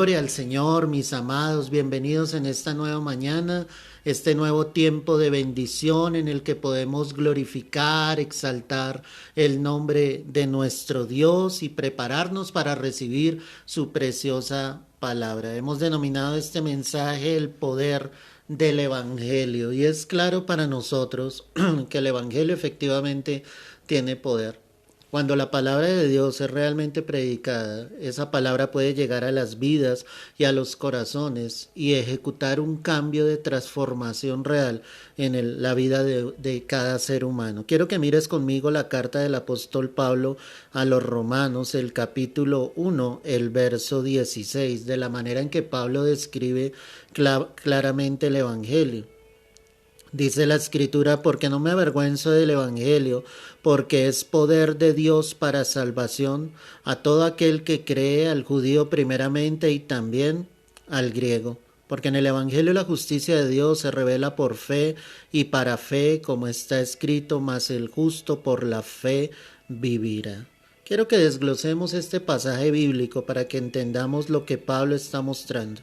Gloria al Señor, mis amados, bienvenidos en esta nueva mañana, este nuevo tiempo de bendición en el que podemos glorificar, exaltar el nombre de nuestro Dios y prepararnos para recibir su preciosa palabra. Hemos denominado este mensaje el poder del Evangelio y es claro para nosotros que el Evangelio efectivamente tiene poder. Cuando la palabra de Dios es realmente predicada, esa palabra puede llegar a las vidas y a los corazones y ejecutar un cambio de transformación real en la vida de cada ser humano. Quiero que mires conmigo la carta del apóstol Pablo a los Romanos, el capítulo 1, el verso 16, de la manera en que Pablo describe claramente el Evangelio. Dice la escritura, porque no me avergüenzo del Evangelio, porque es poder de Dios para salvación a todo aquel que cree, al judío primeramente y también al griego. Porque en el Evangelio la justicia de Dios se revela por fe y para fe, como está escrito, mas el justo por la fe vivirá. Quiero que desglosemos este pasaje bíblico para que entendamos lo que Pablo está mostrando.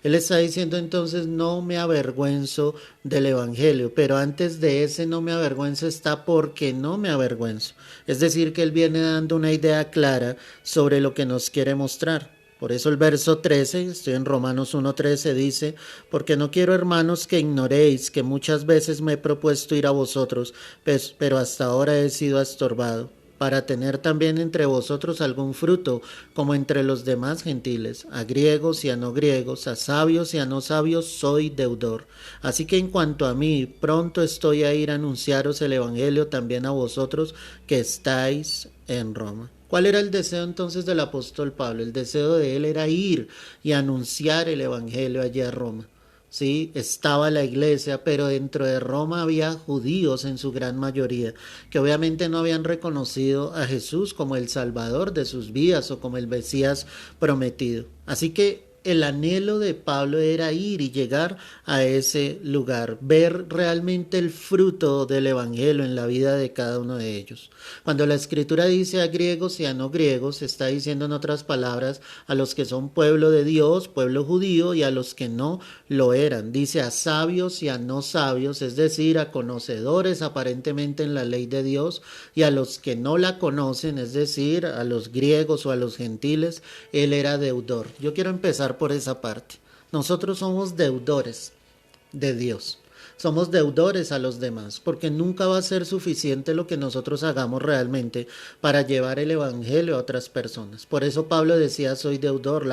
Él está diciendo entonces, no me avergüenzo del Evangelio, pero antes de ese no me avergüenzo está porque no me avergüenzo. Es decir, que él viene dando una idea clara sobre lo que nos quiere mostrar. Por eso el verso 13, estoy en Romanos 1:13, dice, porque no quiero, hermanos, que ignoréis que muchas veces me he propuesto ir a vosotros, pero hasta ahora he sido estorbado, para tener también entre vosotros algún fruto, como entre los demás gentiles, a griegos y a no griegos, a sabios y a no sabios, soy deudor. Así que en cuanto a mí, pronto estoy a ir a anunciaros el Evangelio también a vosotros que estáis en Roma. ¿Cuál era el deseo entonces del apóstol Pablo? El deseo de él era ir y anunciar el Evangelio allá a Roma. Sí, estaba la iglesia, pero dentro de Roma había judíos en su gran mayoría, que obviamente no habían reconocido a Jesús como el Salvador de sus vidas o como el Mesías prometido. Así que el anhelo de Pablo era ir y llegar a ese lugar, ver realmente el fruto del Evangelio en la vida de cada uno de ellos. Cuando la Escritura dice a griegos y a no griegos, está diciendo en otras palabras a los que son pueblo de Dios, pueblo judío, y a los que no lo eran. Dice a sabios y a no sabios, es decir, a conocedores aparentemente en la ley de Dios, y a los que no la conocen, es decir, a los griegos o a los gentiles, él era deudor. Yo quiero empezar por esa parte. Nosotros somos deudores de Dios. Somos deudores a los demás, porque nunca va a ser suficiente lo que nosotros hagamos realmente para llevar el Evangelio a otras personas. Por eso Pablo decía, soy deudor.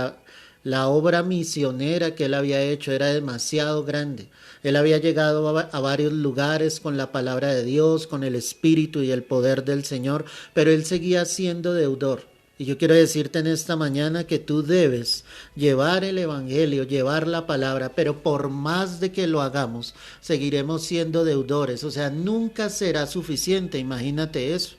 La obra misionera que él había hecho era demasiado grande. Él había llegado a varios lugares con la palabra de Dios, con el Espíritu y el poder del Señor, pero él seguía siendo deudor. Y yo quiero decirte en esta mañana que tú debes llevar el Evangelio, llevar la palabra, pero por más de que lo hagamos, seguiremos siendo deudores. O sea, nunca será suficiente, imagínate eso.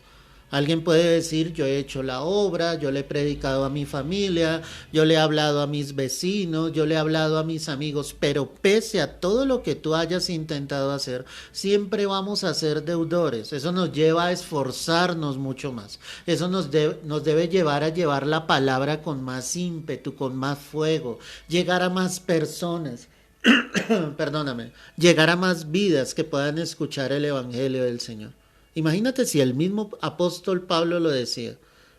Alguien puede decir, yo he hecho la obra, yo le he predicado a mi familia, yo le he hablado a mis vecinos, yo le he hablado a mis amigos, pero pese a todo lo que tú hayas intentado hacer, siempre vamos a ser deudores. Eso nos lleva a esforzarnos mucho más. Eso nos debe llevar a llevar la palabra con más ímpetu, con más fuego, llegar a más personas. Perdóname, llegar a más vidas que puedan escuchar el Evangelio del Señor. Imagínate si el mismo apóstol Pablo lo decía.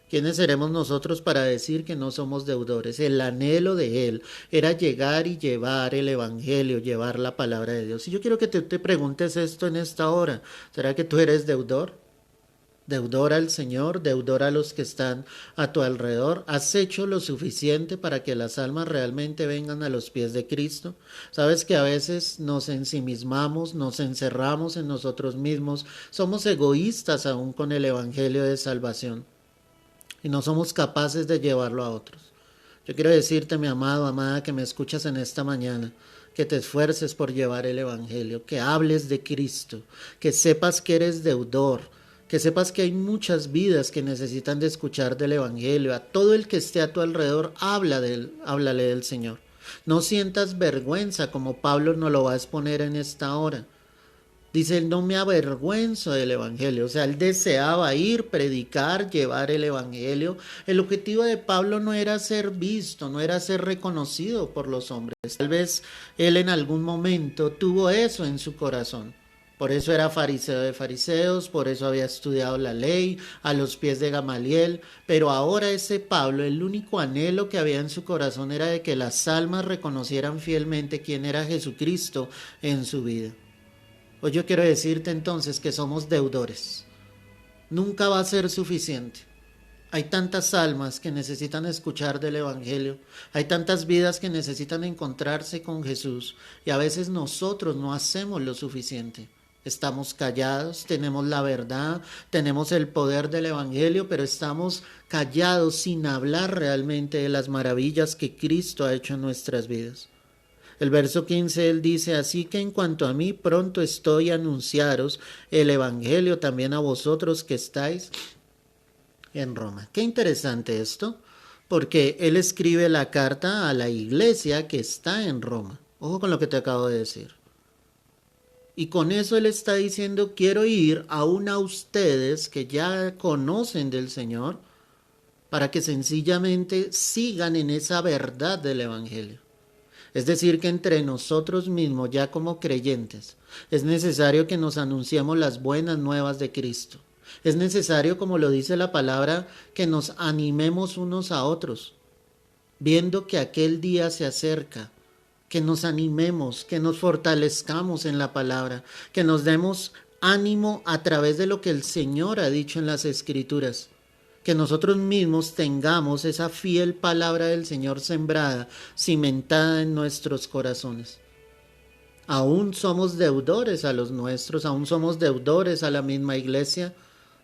¿Quiénes seremos nosotros para decir que no somos deudores? El anhelo de él era llegar y llevar el Evangelio, llevar la palabra de Dios. Y yo quiero que te preguntes esto en esta hora. ¿Será que tú eres deudor? Deudor al Señor, deudor a los que están a tu alrededor. ¿Has hecho lo suficiente para que las almas realmente vengan a los pies de Cristo? Sabes que a veces nos ensimismamos, nos encerramos en nosotros mismos, somos egoístas aún con el Evangelio de salvación y no somos capaces de llevarlo a otros. Yo quiero decirte, mi amado, amada, que me escuchas en esta mañana, que te esfuerces por llevar el Evangelio, que hables de Cristo, que sepas que eres deudor, que sepas que hay muchas vidas que necesitan de escuchar del Evangelio. A todo el que esté a tu alrededor, háblale del Señor. No sientas vergüenza como Pablo nos lo va a exponer en esta hora. Dice, él no me avergüenzo del evangelio. O sea, él deseaba ir, predicar, llevar el evangelio. El objetivo de Pablo no era ser visto, no era ser reconocido por los hombres. Tal vez él en algún momento tuvo eso en su corazón. Por eso era fariseo de fariseos, por eso había estudiado la ley a los pies de Gamaliel. Pero ahora ese Pablo, el único anhelo que había en su corazón era de que las almas reconocieran fielmente quién era Jesucristo en su vida. Hoy yo quiero decirte entonces que somos deudores. Nunca va a ser suficiente. Hay tantas almas que necesitan escuchar del Evangelio. Hay tantas vidas que necesitan encontrarse con Jesús. Y a veces nosotros no hacemos lo suficiente. Estamos callados, tenemos la verdad, tenemos el poder del Evangelio, pero estamos callados sin hablar realmente de las maravillas que Cristo ha hecho en nuestras vidas. El verso 15 él dice, así que en cuanto a mí pronto estoy a anunciaros el evangelio también a vosotros que estáis en Roma. Qué interesante esto, porque él escribe la carta a la iglesia que está en Roma. Ojo con lo que te acabo de decir. Y con eso él está diciendo, quiero ir aún a ustedes que ya conocen del Señor, para que sencillamente sigan en esa verdad del evangelio. Es decir, que entre nosotros mismos, ya como creyentes, es necesario que nos anunciemos las buenas nuevas de Cristo. Es necesario, como lo dice la palabra, que nos animemos unos a otros, viendo que aquel día se acerca, que nos animemos, que nos fortalezcamos en la palabra, que nos demos ánimo a través de lo que el Señor ha dicho en las Escrituras. Que nosotros mismos tengamos esa fiel palabra del Señor sembrada, cimentada en nuestros corazones. Aún somos deudores a los nuestros, aún somos deudores a la misma iglesia.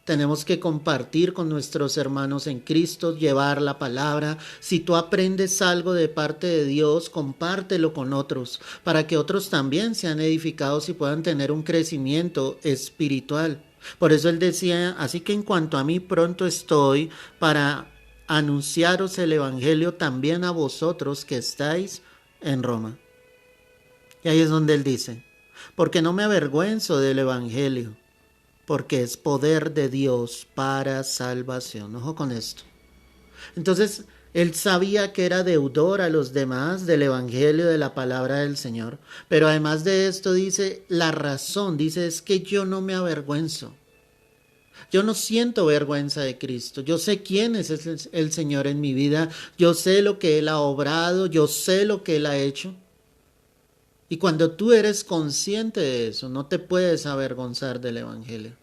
Tenemos que compartir con nuestros hermanos en Cristo, llevar la palabra. Si tú aprendes algo de parte de Dios, compártelo con otros, para que otros también sean edificados y puedan tener un crecimiento espiritual. Por eso él decía, así que en cuanto a mí pronto estoy para anunciaros el evangelio también a vosotros que estáis en Roma. Y ahí es donde él dice, porque no me avergüenzo del evangelio, porque es poder de Dios para salvación. Ojo con esto. Entonces, él sabía que era deudor a los demás del evangelio, de la palabra del Señor. Pero además de esto dice, la razón, dice, es que yo no me avergüenzo. Yo no siento vergüenza de Cristo. Yo sé quién es el Señor en mi vida. Yo sé lo que Él ha obrado. Yo sé lo que Él ha hecho. Y cuando tú eres consciente de eso, no te puedes avergonzar del evangelio.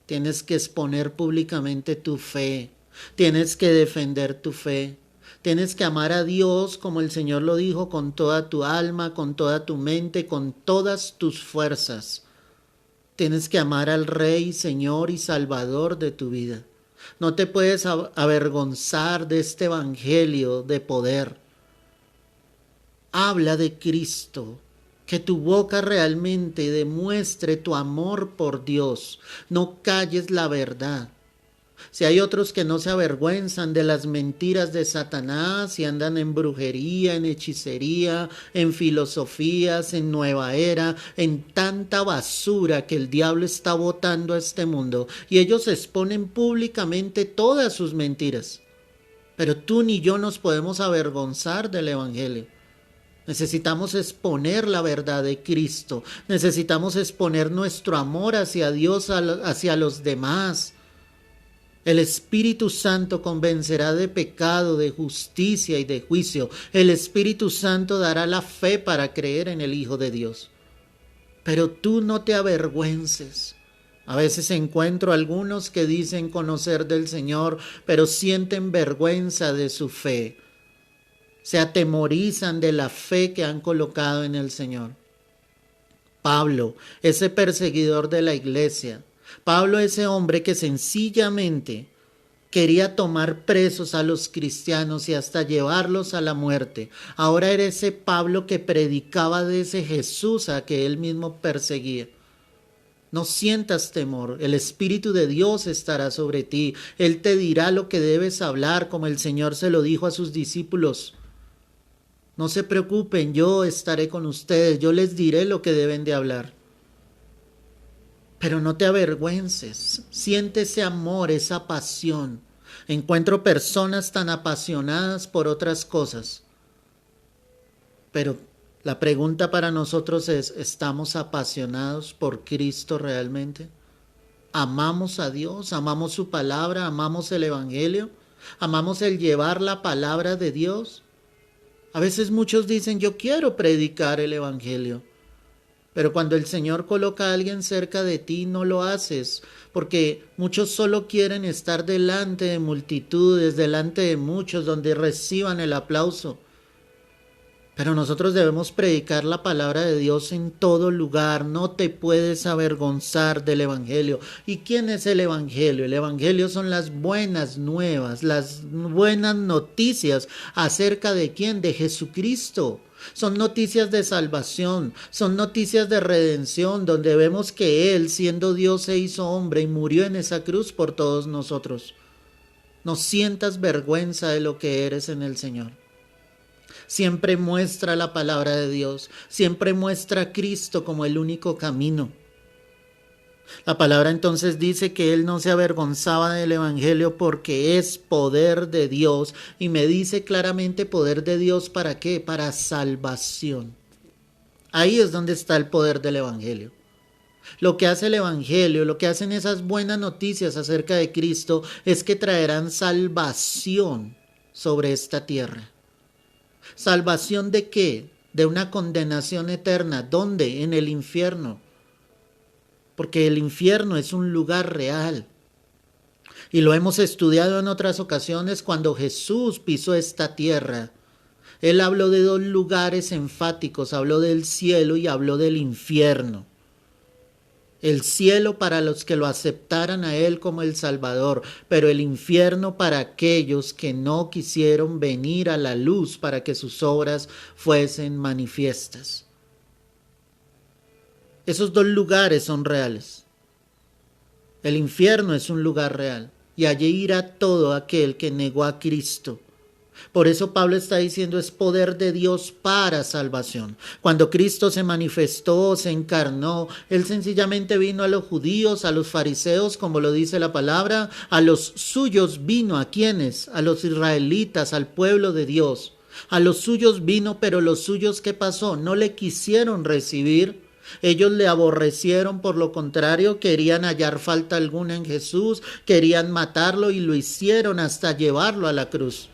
Tienes que exponer públicamente tu fe. Tienes que defender tu fe. Tienes que amar a Dios como el Señor lo dijo, con toda tu alma, con toda tu mente, con todas tus fuerzas. Tienes que amar al Rey, Señor y Salvador de tu vida. No te puedes avergonzar de este evangelio de poder. Habla de Cristo. Que tu boca realmente demuestre tu amor por Dios. No calles la verdad. Si hay otros que no se avergüenzan de las mentiras de Satanás y andan en brujería, en hechicería, en filosofías, en nueva era, en tanta basura que el diablo está botando a este mundo, y ellos exponen públicamente todas sus mentiras. Pero tú ni yo nos podemos avergonzar del evangelio. Necesitamos exponer la verdad de Cristo. Necesitamos exponer nuestro amor hacia Dios, hacia los demás. El Espíritu Santo convencerá de pecado, de justicia y de juicio. El Espíritu Santo dará la fe para creer en el Hijo de Dios. Pero tú no te avergüences. A veces encuentro algunos que dicen conocer del Señor, pero sienten vergüenza de su fe. Se atemorizan de la fe que han colocado en el Señor. Pablo, ese perseguidor de la iglesia, Pablo, ese hombre que sencillamente quería tomar presos a los cristianos y hasta llevarlos a la muerte. Ahora era ese Pablo que predicaba de ese Jesús a que él mismo perseguía. No sientas temor, el Espíritu de Dios estará sobre ti. Él te dirá lo que debes hablar, como el Señor se lo dijo a sus discípulos. No se preocupen, yo estaré con ustedes, yo les diré lo que deben de hablar. Pero no te avergüences, siente ese amor, esa pasión. Encuentro personas tan apasionadas por otras cosas, pero la pregunta para nosotros es, ¿estamos apasionados por Cristo realmente? ¿Amamos a Dios? ¿Amamos su palabra? ¿Amamos el Evangelio? ¿Amamos el llevar la palabra de Dios? A veces muchos dicen, yo quiero predicar el Evangelio. Pero cuando el Señor coloca a alguien cerca de ti, no lo haces, porque muchos solo quieren estar delante de multitudes, delante de muchos, donde reciban el aplauso. Pero nosotros debemos predicar la palabra de Dios en todo lugar. No te puedes avergonzar del Evangelio. ¿Y quién es el Evangelio? El Evangelio son las buenas nuevas, las buenas noticias acerca de quién, de Jesucristo. Son noticias de salvación, son noticias de redención, donde vemos que Él, siendo Dios, se hizo hombre y murió en esa cruz por todos nosotros. No sientas vergüenza de lo que eres en el Señor. Siempre muestra la palabra de Dios, siempre muestra a Cristo como el único camino. La palabra entonces dice que Él no se avergonzaba del Evangelio porque es poder de Dios, y me dice claramente poder de Dios ¿para qué? Para salvación. Ahí es donde está el poder del Evangelio. Lo que hace el Evangelio, lo que hacen esas buenas noticias acerca de Cristo es que traerán salvación sobre esta tierra. ¿Salvación de qué? De una condenación eterna. ¿Dónde? En el infierno. Porque el infierno es un lugar real. Y lo hemos estudiado en otras ocasiones cuando Jesús pisó esta tierra. Él habló de dos lugares enfáticos, habló del cielo y habló del infierno. El cielo para los que lo aceptaran a Él como el Salvador, pero el infierno para aquellos que no quisieron venir a la luz para que sus obras fuesen manifiestas. Esos dos lugares son reales. El infierno es un lugar real y allí irá todo aquel que negó a Cristo. Por eso Pablo está diciendo es poder de Dios para salvación. Cuando Cristo se manifestó, se encarnó, Él sencillamente vino a los judíos, a los fariseos, como lo dice la palabra, a los suyos vino, ¿a quiénes? A los israelitas, al pueblo de Dios. A los suyos vino, pero los suyos, ¿qué pasó? No le quisieron recibir. Ellos le aborrecieron, por lo contrario, querían hallar falta alguna en Jesús, querían matarlo y lo hicieron hasta llevarlo a la cruz.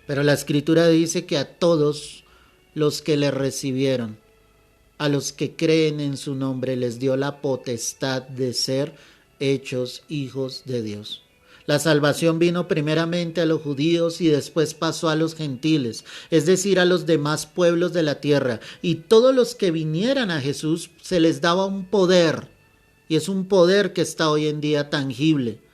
Pero la Escritura dice que a todos los que le recibieron, a los que creen en su nombre, les dio la potestad de ser hechos hijos de Dios. La salvación vino primeramente a los judíos y después pasó a los gentiles, es decir, a los demás pueblos de la tierra. Y todos los que vinieran a Jesús se les daba un poder, y es un poder que está hoy en día tangible.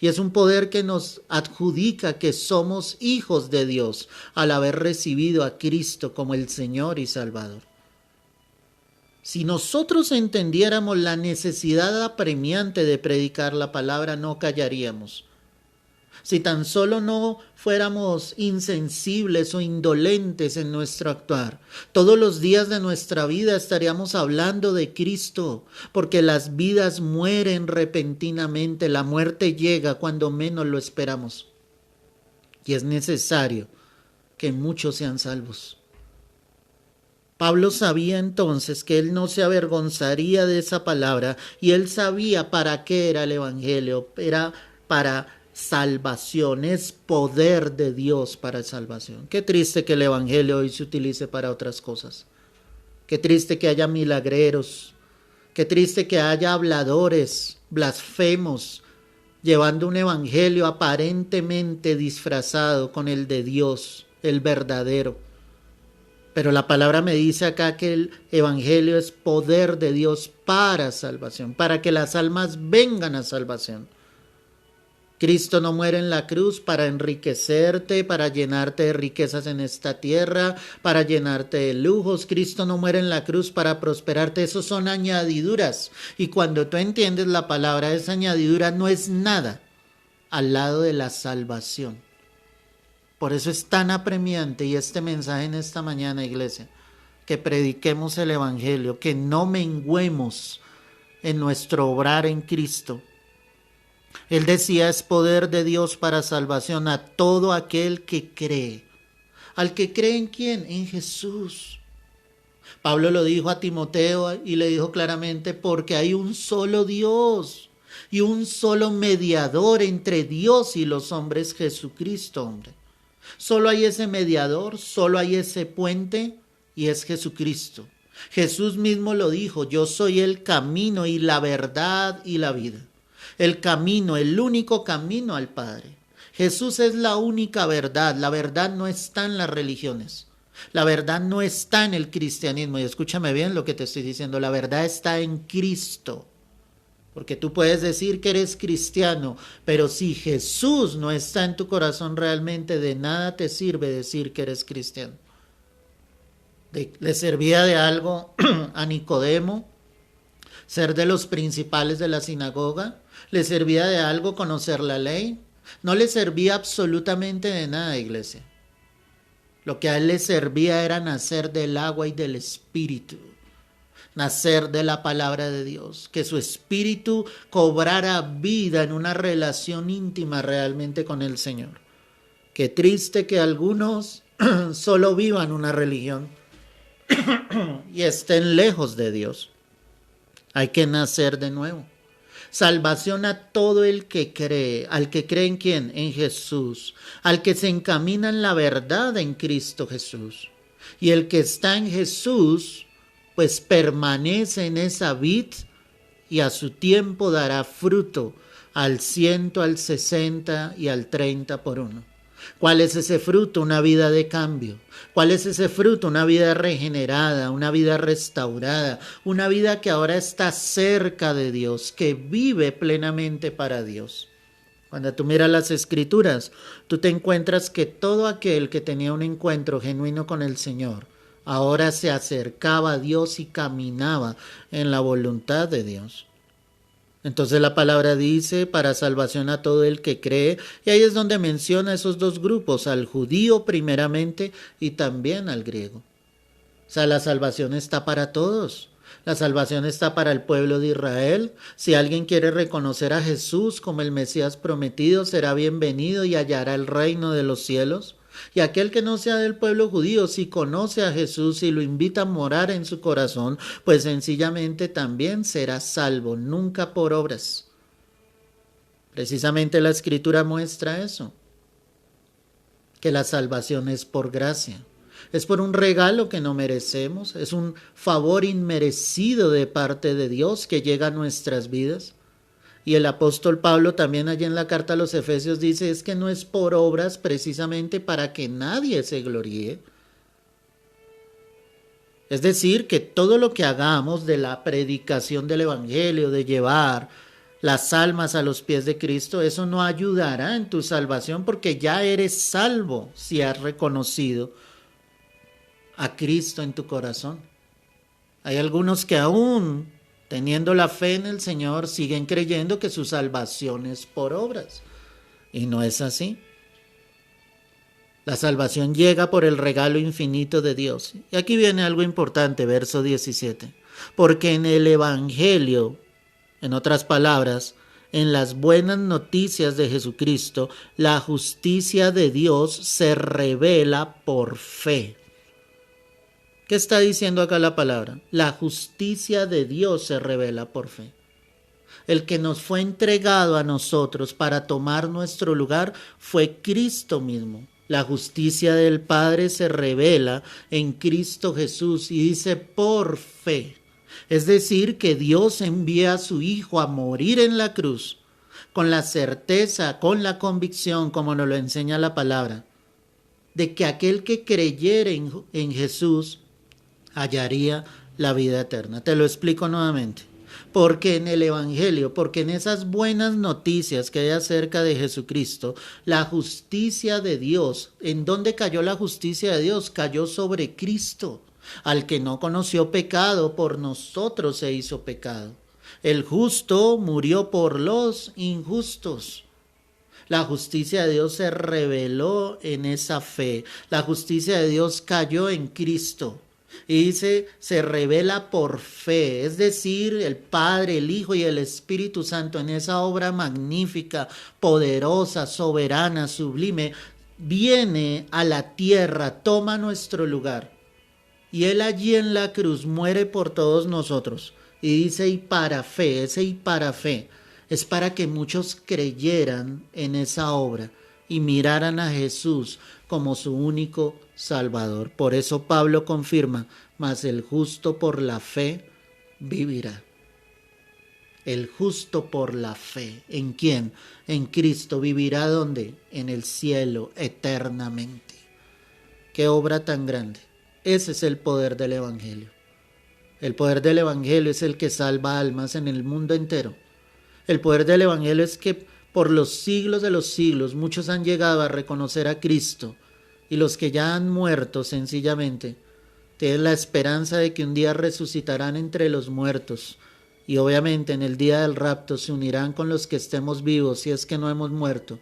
Y es un poder que nos adjudica que somos hijos de Dios al haber recibido a Cristo como el Señor y Salvador. Si nosotros entendiéramos la necesidad apremiante de predicar la palabra, no callaríamos. Si tan solo no fuéramos insensibles o indolentes en nuestro actuar, todos los días de nuestra vida estaríamos hablando de Cristo, porque las vidas mueren repentinamente, la muerte llega cuando menos lo esperamos. Y es necesario que muchos sean salvos. Pablo sabía entonces que él no se avergonzaría de esa palabra, y él sabía para qué era el Evangelio, era para salvación, es poder de Dios para salvación. Qué triste que el Evangelio hoy se utilice para otras cosas. Qué triste que haya milagreros. Qué triste que haya habladores, blasfemos, llevando un Evangelio aparentemente disfrazado con el de Dios, el verdadero. Pero la palabra me dice acá que el Evangelio es poder de Dios para salvación, para que las almas vengan a salvación. Cristo no muere en la cruz para enriquecerte, para llenarte de riquezas en esta tierra, para llenarte de lujos. Cristo no muere en la cruz para prosperarte. Eso son añadiduras. Y cuando tú entiendes la palabra, esa añadidura no es nada al lado de la salvación. Por eso es tan apremiante y este mensaje en esta mañana, iglesia, que prediquemos el Evangelio, que no menguemos en nuestro obrar en Cristo. Él decía, es poder de Dios para salvación a todo aquel que cree. ¿Al que cree en quién? En Jesús. Pablo lo dijo a Timoteo y le dijo claramente, porque hay un solo Dios y un solo mediador entre Dios y los hombres, Jesucristo, hombre. Solo hay ese mediador, solo hay ese puente y es Jesucristo. Jesús mismo lo dijo, yo soy el camino y la verdad y la vida. El camino, el único camino al Padre. Jesús es la única verdad. La verdad no está en las religiones. La verdad no está en el cristianismo. Y escúchame bien lo que te estoy diciendo. La verdad está en Cristo. Porque tú puedes decir que eres cristiano, pero si Jesús no está en tu corazón realmente, de nada te sirve decir que eres cristiano. ¿Le servía de algo a Nicodemo ser de los principales de la sinagoga? ¿Le servía de algo conocer la ley? No le servía absolutamente de nada, iglesia. Lo que a él le servía era nacer del agua y del espíritu. Nacer de la palabra de Dios. Que su espíritu cobrara vida en una relación íntima realmente con el Señor. Qué triste que algunos solo vivan una religión y estén lejos de Dios. Hay que nacer de nuevo. Salvación a todo el que cree. ¿Al que cree en quién? En Jesús. Al que se encamina en la verdad en Cristo Jesús. Y el que está en Jesús, pues permanece en esa vid y a su tiempo dará fruto al 100, al 60 y al 30 por uno. ¿Cuál es ese fruto? Una vida de cambio. ¿Cuál es ese fruto? Una vida regenerada, una vida restaurada, una vida que ahora está cerca de Dios, que vive plenamente para Dios. Cuando tú miras las Escrituras, tú te encuentras que todo aquel que tenía un encuentro genuino con el Señor, ahora se acercaba a Dios y caminaba en la voluntad de Dios. Entonces la palabra dice, para salvación a todo el que cree, y ahí es donde menciona esos dos grupos, al judío primeramente y también al griego. O sea, la salvación está para todos. La salvación está para el pueblo de Israel. Si alguien quiere reconocer a Jesús como el Mesías prometido, será bienvenido y hallará el reino de los cielos. Y aquel que no sea del pueblo judío, si conoce a Jesús y lo invita a morar en su corazón, pues sencillamente también será salvo, nunca por obras. Precisamente la Escritura muestra eso, que la salvación es por gracia. Es por un regalo que no merecemos, es un favor inmerecido de parte de Dios que llega a nuestras vidas. Y el apóstol Pablo también allí en la carta a los Efesios dice, es que no es por obras precisamente para que nadie se gloríe. Es decir, que todo lo que hagamos de la predicación del Evangelio, de llevar las almas a los pies de Cristo, eso no ayudará en tu salvación porque ya eres salvo si has reconocido a Cristo en tu corazón. Hay algunos que aún teniendo la fe en el Señor, siguen creyendo que su salvación es por obras. Y no es así. La salvación llega por el regalo infinito de Dios. Y aquí viene algo importante, verso 17. Porque en el Evangelio, en otras palabras, en las buenas noticias de Jesucristo, la justicia de Dios se revela por fe. ¿Qué está diciendo acá la palabra? La justicia de Dios se revela por fe. El que nos fue entregado a nosotros para tomar nuestro lugar fue Cristo mismo. La justicia del Padre se revela en Cristo Jesús y dice por fe. Es decir, que Dios envía a su Hijo a morir en la cruz con la certeza, con la convicción, como nos lo enseña la palabra, de que aquel que creyere en Jesús hallaría la vida eterna. Te lo explico nuevamente. Porque en el Evangelio, porque en esas buenas noticias que hay acerca de Jesucristo, la justicia de Dios, ¿en dónde cayó la justicia de Dios? Cayó sobre Cristo. Al que no conoció pecado, por nosotros se hizo pecado. El justo murió por los injustos. La justicia de Dios se reveló en esa fe. La justicia de Dios cayó en Cristo. Y dice, se revela por fe, es decir, el Padre, el Hijo y el Espíritu Santo en esa obra magnífica, poderosa, soberana, sublime, viene a la tierra, toma nuestro lugar. Y Él allí en la cruz muere por todos nosotros. Y dice, y para fe, ese y para fe, es para que muchos creyeran en esa obra y miraran a Jesús como su único Salvador. Por eso Pablo confirma, mas el justo por la fe vivirá. El justo por la fe. ¿En quién? En Cristo. ¿Vivirá dónde? En el cielo, eternamente. ¡Qué obra tan grande! Ese es el poder del Evangelio. El poder del Evangelio es el que salva almas en el mundo entero. El poder del Evangelio es que por los siglos de los siglos muchos han llegado a reconocer a Cristo, y los que ya han muerto sencillamente tienen la esperanza de que un día resucitarán entre los muertos, y obviamente en el día del rapto se unirán con los que estemos vivos si es que no hemos muerto,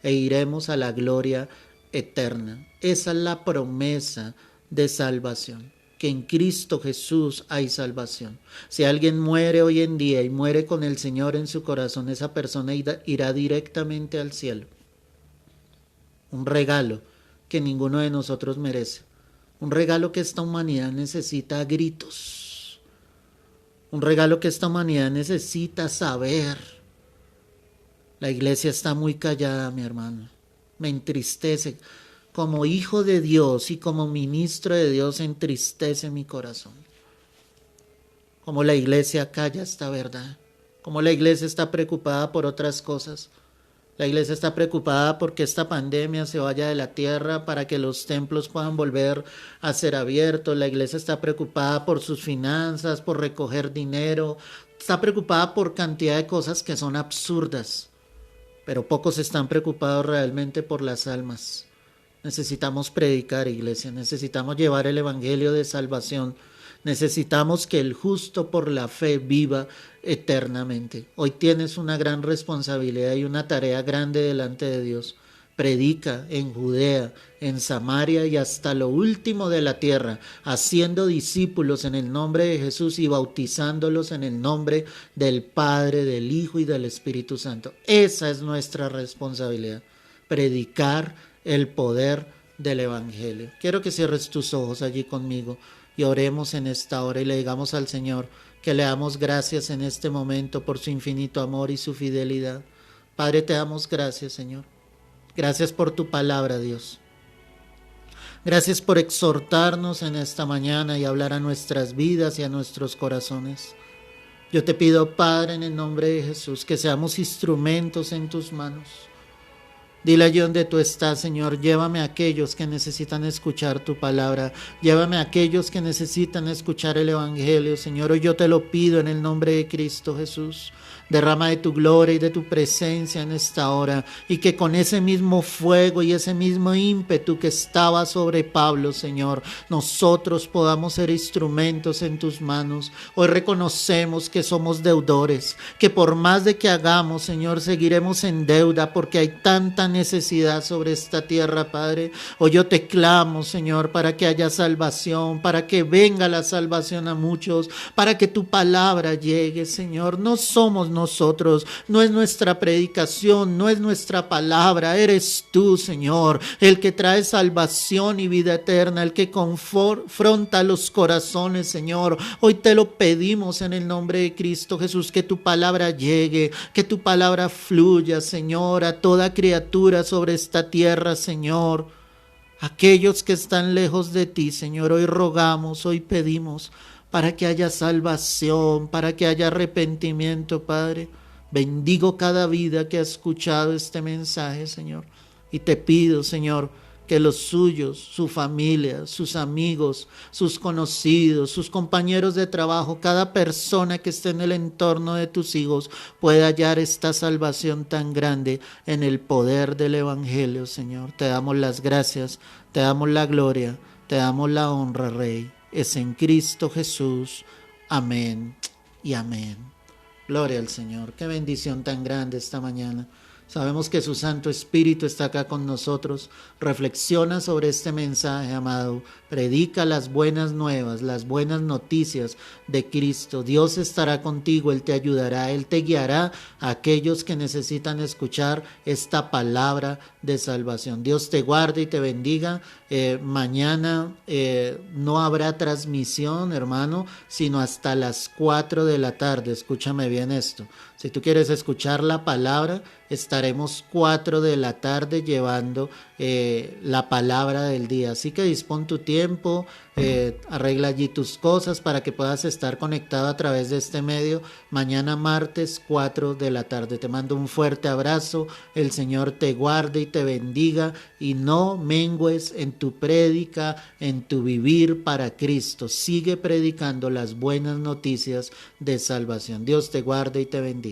e iremos a la gloria eterna. Esa es la promesa de salvación, que en Cristo Jesús hay salvación. Si alguien muere hoy en día y muere con el Señor en su corazón, esa persona irá directamente al cielo. Un regalo que ninguno de nosotros merece. Un regalo que esta humanidad necesita a gritos. Un regalo que esta humanidad necesita saber. La iglesia está muy callada, mi hermano. Me entristece. Como hijo de Dios y como ministro de Dios entristece mi corazón. Como la iglesia calla esta verdad. Como la iglesia está preocupada por otras cosas. La iglesia está preocupada porque esta pandemia se vaya de la tierra para que los templos puedan volver a ser abiertos. La iglesia está preocupada por sus finanzas, por recoger dinero. Está preocupada por cantidad de cosas que son absurdas. Pero pocos están preocupados realmente por las almas. Necesitamos predicar, iglesia. Necesitamos llevar el evangelio de salvación. Necesitamos que el justo por la fe viva eternamente. Hoy tienes una gran responsabilidad y una tarea grande delante de Dios. Predica en Judea, en Samaria y hasta lo último de la tierra, haciendo discípulos en el nombre de Jesús y bautizándolos en el nombre del Padre, del Hijo y del Espíritu Santo. Esa es nuestra responsabilidad. Predicar el poder del Evangelio. Quiero que cierres tus ojos allí conmigo y oremos en esta hora y le digamos al Señor que le damos gracias en este momento por su infinito amor y su fidelidad. Padre, te damos gracias, Señor. Gracias por tu palabra, Dios. Gracias por exhortarnos en esta mañana y hablar a nuestras vidas y a nuestros corazones. Yo te pido, Padre, en el nombre de Jesús, que seamos instrumentos en tus manos. Dile allí donde tú estás, Señor, llévame a aquellos que necesitan escuchar tu palabra, llévame a aquellos que necesitan escuchar el Evangelio, Señor. Hoy yo te lo pido en el nombre de Cristo Jesús. Derrama de tu gloria y de tu presencia en esta hora, y que con ese mismo fuego y ese mismo ímpetu que estaba sobre Pablo, Señor, nosotros podamos ser instrumentos en tus manos. Hoy reconocemos que somos deudores, que por más de que hagamos, Señor, seguiremos en deuda porque hay tanta necesidad sobre esta tierra, Padre. Hoy yo te clamo, Señor, para que haya salvación, para que venga la salvación a muchos, para que tu palabra llegue, Señor. No somos nosotros, no es nuestra predicación, no es nuestra palabra, eres tú, Señor, el que trae salvación y vida eterna, el que confronta los corazones, Señor. Hoy te lo pedimos en el nombre de Cristo Jesús, que tu palabra llegue, que tu palabra fluya, Señor, a toda criatura sobre esta tierra, Señor. Aquellos que están lejos de ti, Señor, hoy rogamos, hoy pedimos para que haya salvación, para que haya arrepentimiento, Padre. Bendigo cada vida que ha escuchado este mensaje, Señor. Y te pido, Señor, que los suyos, su familia, sus amigos, sus conocidos, sus compañeros de trabajo, cada persona que esté en el entorno de tus hijos pueda hallar esta salvación tan grande en el poder del Evangelio, Señor. Te damos las gracias, te damos la gloria, te damos la honra, Rey. Es en Cristo Jesús. Amén y amén. Gloria al Señor. Qué bendición tan grande esta mañana Sabemos que su Santo Espíritu está acá con nosotros. Reflexiona sobre este mensaje, amado. Predica las buenas nuevas, las buenas noticias de Cristo. Dios estará contigo, Él te ayudará, Él te guiará a aquellos que necesitan escuchar esta palabra de salvación. Dios te guarde y te bendiga. Mañana no habrá transmisión, hermano, sino hasta las 4 de la tarde. Escúchame bien esto. Si tú quieres escuchar la palabra, estaremos 4 de la tarde llevando la palabra del día. Así que dispón tu tiempo, arregla allí tus cosas para que puedas estar conectado a través de este medio. Mañana martes 4 de la tarde. Te mando un fuerte abrazo. El Señor te guarde y te bendiga y no mengues en tu prédica, en tu vivir para Cristo. Sigue predicando las buenas noticias de salvación. Dios te guarde y te bendiga.